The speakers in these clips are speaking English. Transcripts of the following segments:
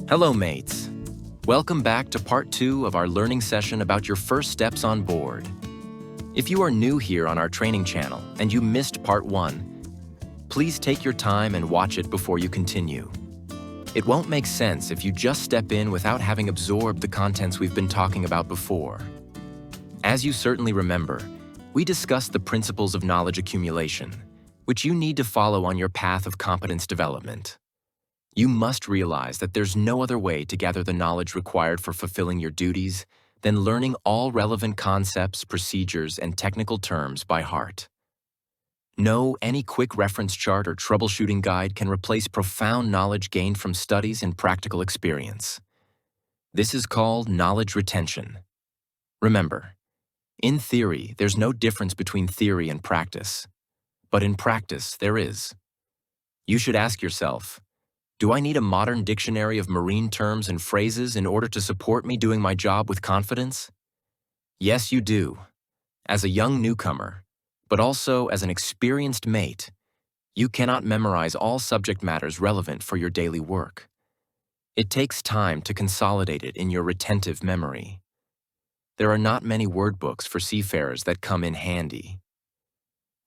Hello, mates. Welcome back to part 2 of our learning session about your first steps on board. If you are new here on our training channel and you missed part 1, please take your time and watch it before you continue. It won't make sense if you just step in without having absorbed the contents we've been talking about before. As you certainly remember, we discussed the principles of knowledge accumulation, which you need to follow on your path of competence development. You must realize that there's no other way to gather the knowledge required for fulfilling your duties than learning all relevant concepts, procedures, and technical terms by heart. No, any quick reference chart or troubleshooting guide can replace profound knowledge gained from studies and practical experience. This is called knowledge retention. Remember, in theory, there's no difference between theory and practice. But in practice, there is. You should ask yourself, do I need a modern dictionary of marine terms and phrases in order to support me doing my job with confidence? Yes, you do. As a young newcomer, but also as an experienced mate, you cannot memorize all subject matters relevant for your daily work. It takes time to consolidate it in your retentive memory. There are not many word books for seafarers that come in handy.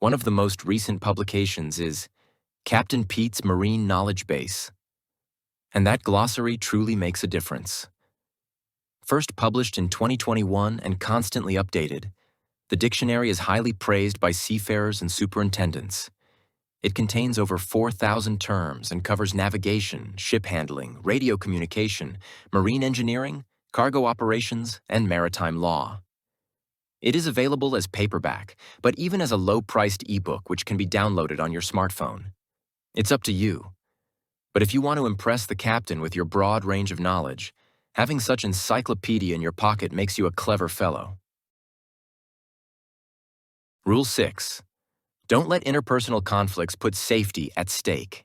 One of the most recent publications is Captain Pete's Marine Knowledge Base, and that glossary truly makes a difference. First published in 2021 and constantly updated, the dictionary is highly praised by seafarers and superintendents. It contains over 4,000 terms and covers navigation, ship handling, radio communication, marine engineering, cargo operations, and maritime law. It is available as paperback, but even as a low-priced ebook which can be downloaded on your smartphone. It's up to you. But if you want to impress the captain with your broad range of knowledge, having such encyclopedia in your pocket makes you a clever fellow. Rule 6. Don't let interpersonal conflicts put safety at stake.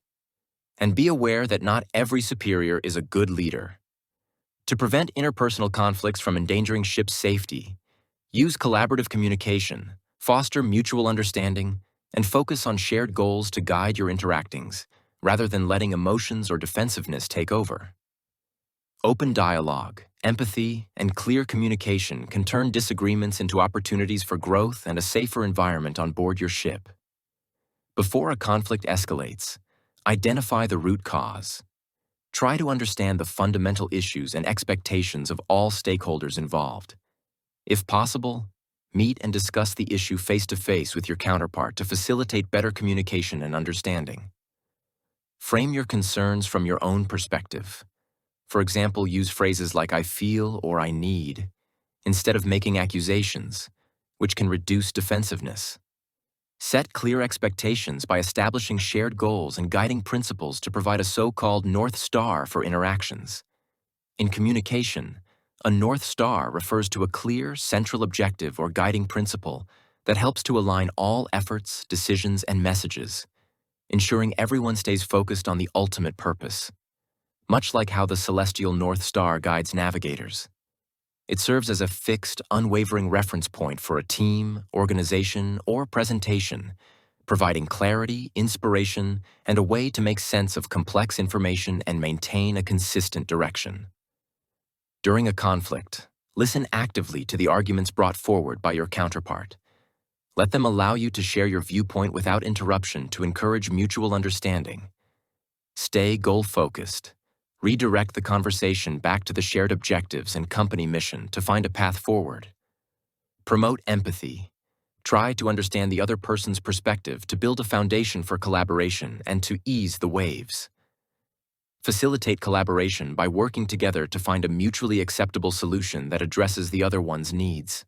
And be aware that not every superior is a good leader. To prevent interpersonal conflicts from endangering ship's safety, use collaborative communication, foster mutual understanding, and focus on shared goals to guide your interactings, rather than letting emotions or defensiveness take over. Open dialogue, empathy, and clear communication can turn disagreements into opportunities for growth and a safer environment on board your ship. Before a conflict escalates, identify the root cause. Try to understand the fundamental issues and expectations of all stakeholders involved. If possible, meet and discuss the issue face-to-face with your counterpart to facilitate better communication and understanding. Frame your concerns from your own perspective. For example, use phrases like "I feel" or "I need," instead of making accusations, which can reduce defensiveness. Set clear expectations by establishing shared goals and guiding principles to provide a so-called North Star for interactions. In communication, a North Star refers to a clear, central objective or guiding principle that helps to align all efforts, decisions, and messages, ensuring everyone stays focused on the ultimate purpose, much like how the celestial North Star guides navigators. It serves as a fixed, unwavering reference point for a team, organization, or presentation, providing clarity, inspiration, and a way to make sense of complex information and maintain a consistent direction. During a conflict, listen actively to the arguments brought forward by your counterpart. Let them allow you to share your viewpoint without interruption to encourage mutual understanding. Stay goal-focused. Redirect the conversation back to the shared objectives and company mission to find a path forward. Promote empathy. Try to understand the other person's perspective to build a foundation for collaboration and to ease the waves. Facilitate collaboration by working together to find a mutually acceptable solution that addresses the other one's needs.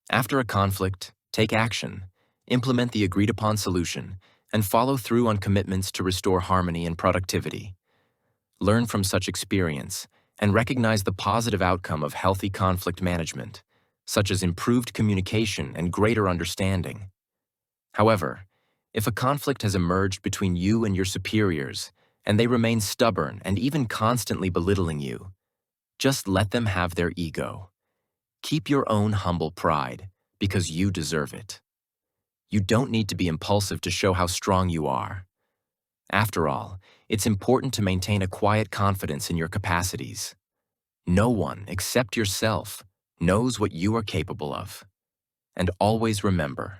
After a conflict, take action, implement the agreed-upon solution, and follow through on commitments to restore harmony and productivity. Learn from such experience and recognize the positive outcome of healthy conflict management, such as improved communication and greater understanding. However, if a conflict has emerged between you and your superiors, and they remain stubborn and even constantly belittling you, just let them have their ego. Keep your own humble pride, because you deserve it. You don't need to be impulsive to show how strong you are. After all, it's important to maintain a quiet confidence in your capacities. No one, except yourself, knows what you are capable of. And always remember,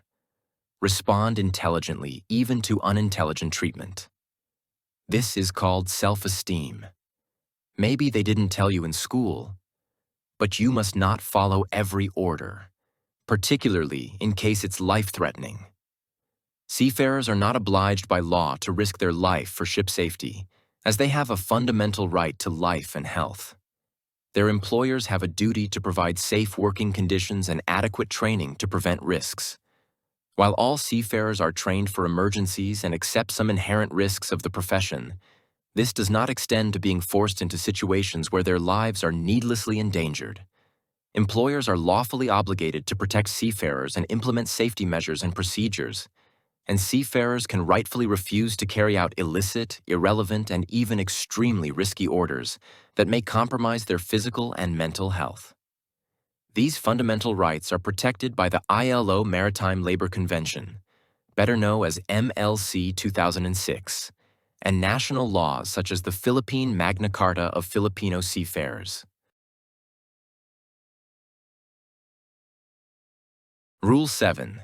respond intelligently even to unintelligent treatment. This is called self-esteem. Maybe they didn't tell you in school, but you must not follow every order, particularly in case it's life-threatening. Seafarers are not obliged by law to risk their life for ship safety, as they have a fundamental right to life and health. Their employers have a duty to provide safe working conditions and adequate training to prevent risks. While all seafarers are trained for emergencies and accept some inherent risks of the profession, this does not extend to being forced into situations where their lives are needlessly endangered. Employers are lawfully obligated to protect seafarers and implement safety measures and procedures, and seafarers can rightfully refuse to carry out illicit, irrelevant, and even extremely risky orders that may compromise their physical and mental health. These fundamental rights are protected by the ILO Maritime Labor Convention, better known as MLC 2006, and national laws such as the Philippine Magna Carta of Filipino Seafarers. Rule 7.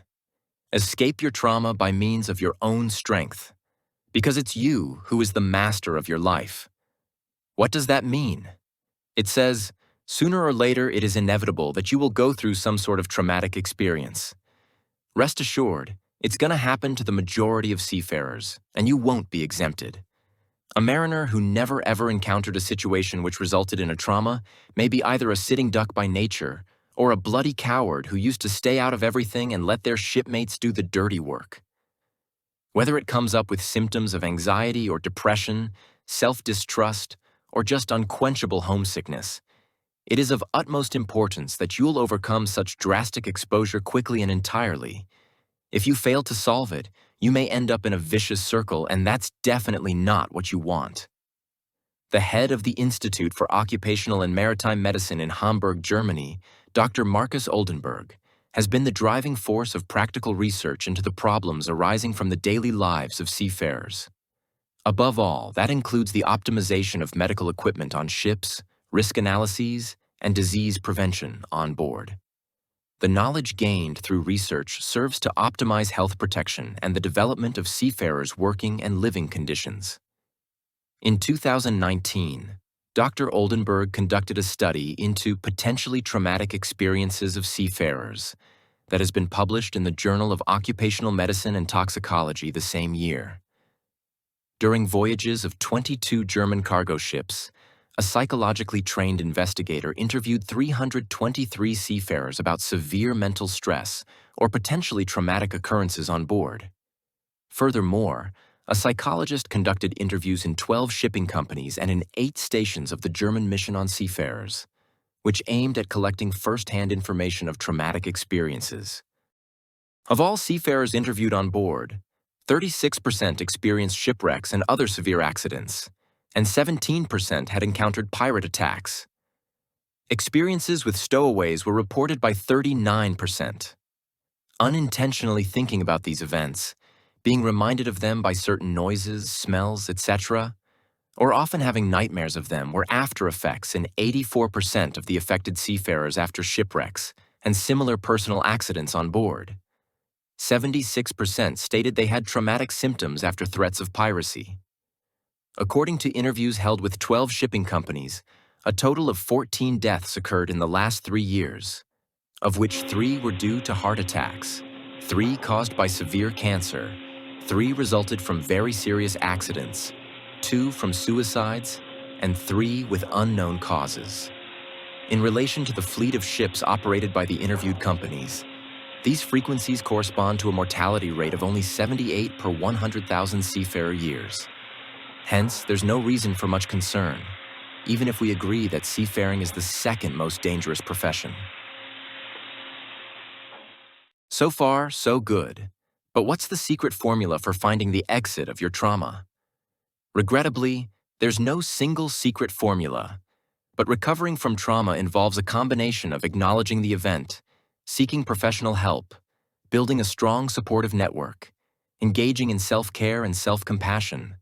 Escape your trauma by means of your own strength, because it's you who is the master of your life. What does that mean? It says, sooner or later it is inevitable that you will go through some sort of traumatic experience. Rest assured, it's going to happen to the majority of seafarers, and you won't be exempted. A mariner who never ever encountered a situation which resulted in a trauma may be either a sitting duck by nature or a bloody coward who used to stay out of everything and let their shipmates do the dirty work. Whether it comes up with symptoms of anxiety or depression, self-distrust, or just unquenchable homesickness, it is of utmost importance that you'll overcome such drastic exposure quickly and entirely. If you fail to solve it, you may end up in a vicious circle, and that's definitely not what you want. The head of the Institute for Occupational and Maritime Medicine in Hamburg, Germany, Dr. Markus Oldenburg, has been the driving force of practical research into the problems arising from the daily lives of seafarers. Above all, that includes the optimization of medical equipment on ships, risk analyses, and disease prevention on board. The knowledge gained through research serves to optimize health protection and the development of seafarers' working and living conditions. In 2019, Dr. Oldenburg conducted a study into potentially traumatic experiences of seafarers that has been published in the Journal of Occupational Medicine and Toxicology the same year. During voyages of 22 German cargo ships, a psychologically trained investigator interviewed 323 seafarers about severe mental stress or potentially traumatic occurrences on board. Furthermore, a psychologist conducted interviews in 12 shipping companies and in 8 stations of the German Mission on Seafarers, which aimed at collecting first-hand information of traumatic experiences. Of all seafarers interviewed on board, 36% experienced shipwrecks and other severe accidents, and 17% had encountered pirate attacks. Experiences with stowaways were reported by 39%. Unintentionally thinking about these events, being reminded of them by certain noises, smells, etc., or often having nightmares of them were after effects in 84% of the affected seafarers after shipwrecks and similar personal accidents on board. 76% stated they had traumatic symptoms after threats of piracy. According to interviews held with 12 shipping companies, a total of 14 deaths occurred in the last 3 years, of which 3 were due to heart attacks, 3 caused by severe cancer, 3 resulted from very serious accidents, 2 from suicides, and 3 with unknown causes. In relation to the fleet of ships operated by the interviewed companies, these frequencies correspond to a mortality rate of only 78 per 100,000 seafarer years. Hence, there's no reason for much concern, even if we agree that seafaring is the second most dangerous profession. So far, so good. But what's the secret formula for finding the exit of your trauma? Regrettably, there's no single secret formula, but recovering from trauma involves a combination of acknowledging the event, seeking professional help, building a strong supportive network, engaging in self-care and self-compassion,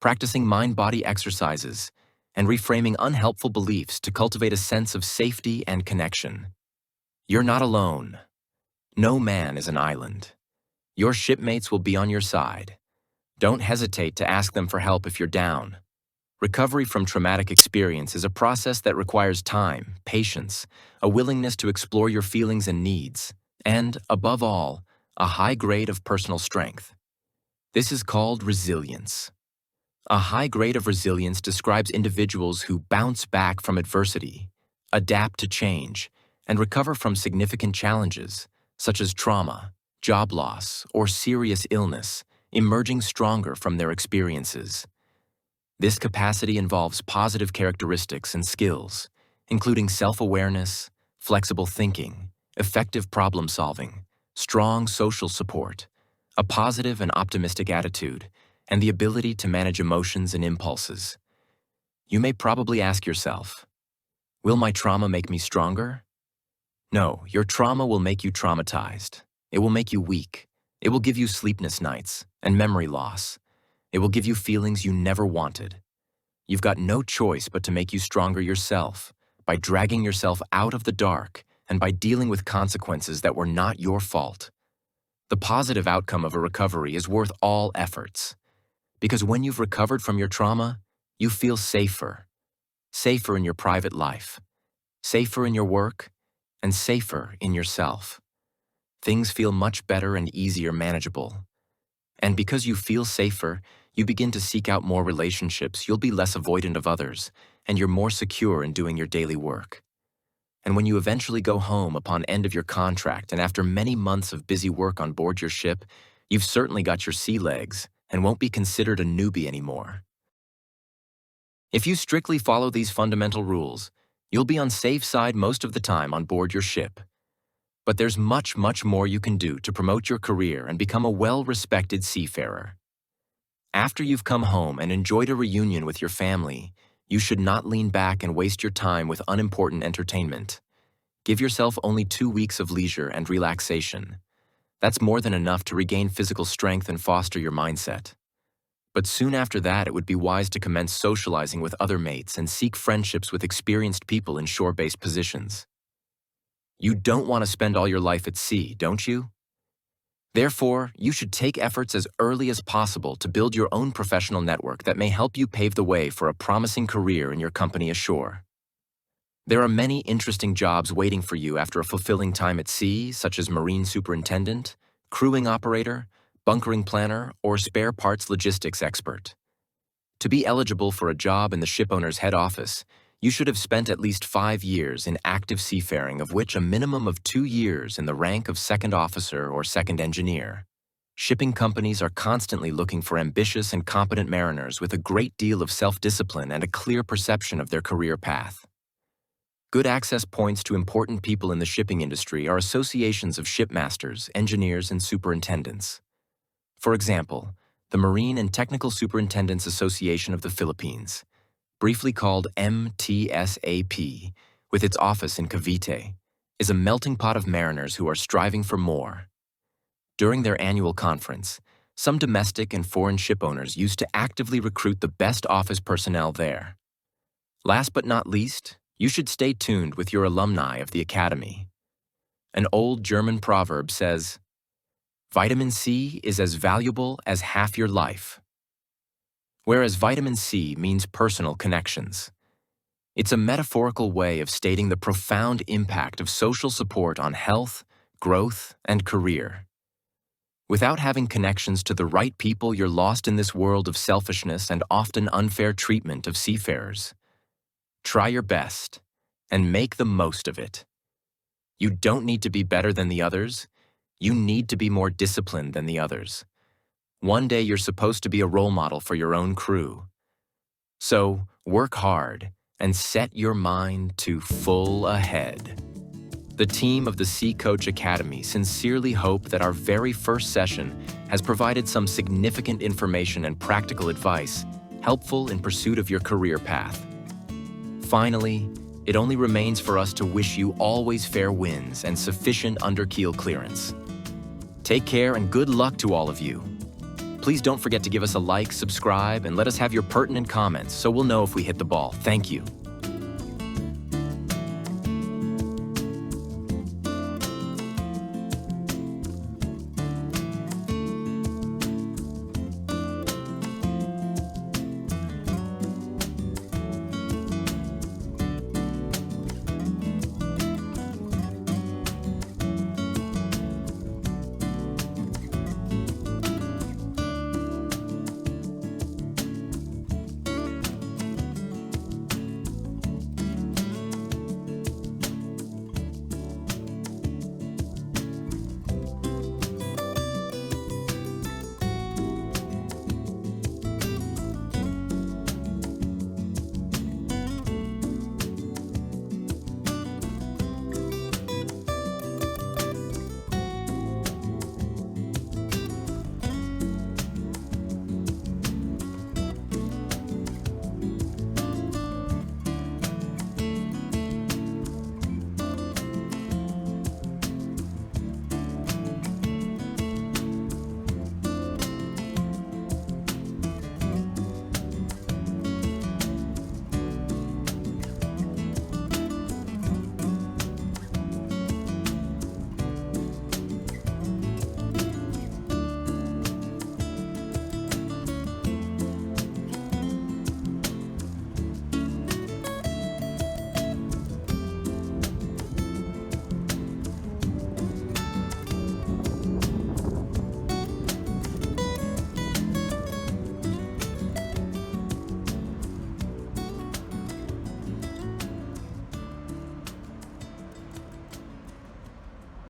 practicing mind-body exercises, and reframing unhelpful beliefs to cultivate a sense of safety and connection. You're not alone. No man is an island. Your shipmates will be on your side. Don't hesitate to ask them for help if you're down. Recovery from traumatic experience is a process that requires time, patience, a willingness to explore your feelings and needs, and, above all, a high grade of personal strength. This is called resilience. A high grade of resilience describes individuals who bounce back from adversity, adapt to change, and recover from significant challenges, such as trauma, job loss, or serious illness, emerging stronger from their experiences. This capacity involves positive characteristics and skills, including self-awareness, flexible thinking, effective problem-solving, strong social support, a positive and optimistic attitude, and the ability to manage emotions and impulses. You may probably ask yourself, will my trauma make me stronger? No, your trauma will make you traumatized. It will make you weak. It will give you sleepless nights and memory loss. It will give you feelings you never wanted. You've got no choice but to make you stronger yourself, by dragging yourself out of the dark and by dealing with consequences that were not your fault. The positive outcome of a recovery is worth all efforts. Because when you've recovered from your trauma, you feel safer. Safer in your private life, safer in your work, and safer in yourself. Things feel much better and easier manageable. And because you feel safer, you begin to seek out more relationships, you'll be less avoidant of others, and you're more secure in doing your daily work. And when you eventually go home upon end of your contract and after many months of busy work on board your ship, you've certainly got your sea legs and won't be considered a newbie anymore. If you strictly follow these fundamental rules, you'll be on safe side most of the time on board your ship. But there's much, much more you can do to promote your career and become a well-respected seafarer. After you've come home and enjoyed a reunion with your family, you should not lean back and waste your time with unimportant entertainment. Give yourself only 2 weeks of leisure and relaxation. That's more than enough to regain physical strength and foster your mindset. But soon after that, it would be wise to commence socializing with other mates and seek friendships with experienced people in shore-based positions. You don't want to spend all your life at sea, don't you? Therefore, you should take efforts as early as possible to build your own professional network that may help you pave the way for a promising career in your company ashore. There are many interesting jobs waiting for you after a fulfilling time at sea, such as marine superintendent, crewing operator, bunkering planner, or spare parts logistics expert. To be eligible for a job in the shipowner's head office, you should have spent at least 5 years in active seafaring, of which a minimum of 2 years in the rank of second officer or second engineer. Shipping companies are constantly looking for ambitious and competent mariners with a great deal of self-discipline and a clear perception of their career path. Good access points to important people in the shipping industry are associations of shipmasters, engineers, and superintendents. For example, the Marine and Technical Superintendents Association of the Philippines, briefly called MTSAP, with its office in Cavite, is a melting pot of mariners who are striving for more. During their annual conference, some domestic and foreign shipowners used to actively recruit the best office personnel there. Last but not least, you should stay tuned with your alumni of the Academy. An old German proverb says, "Vitamin C is as valuable as half your life." Whereas vitamin C means personal connections. It's a metaphorical way of stating the profound impact of social support on health, growth, and career. Without having connections to the right people, you're lost in this world of selfishness and often unfair treatment of seafarers. Try your best, and make the most of it. You don't need to be better than the others. You need to be more disciplined than the others. One day you're supposed to be a role model for your own crew. So, work hard and set your mind to full ahead. The team of the SEACOACH Academy sincerely hope that our very first session has provided some significant information and practical advice helpful in pursuit of your career path. Finally, it only remains for us to wish you always fair winds and sufficient underkeel clearance. Take care and good luck to all of you. Please don't forget to give us a like, subscribe, and let us have your pertinent comments so we'll know if we hit the ball. Thank you.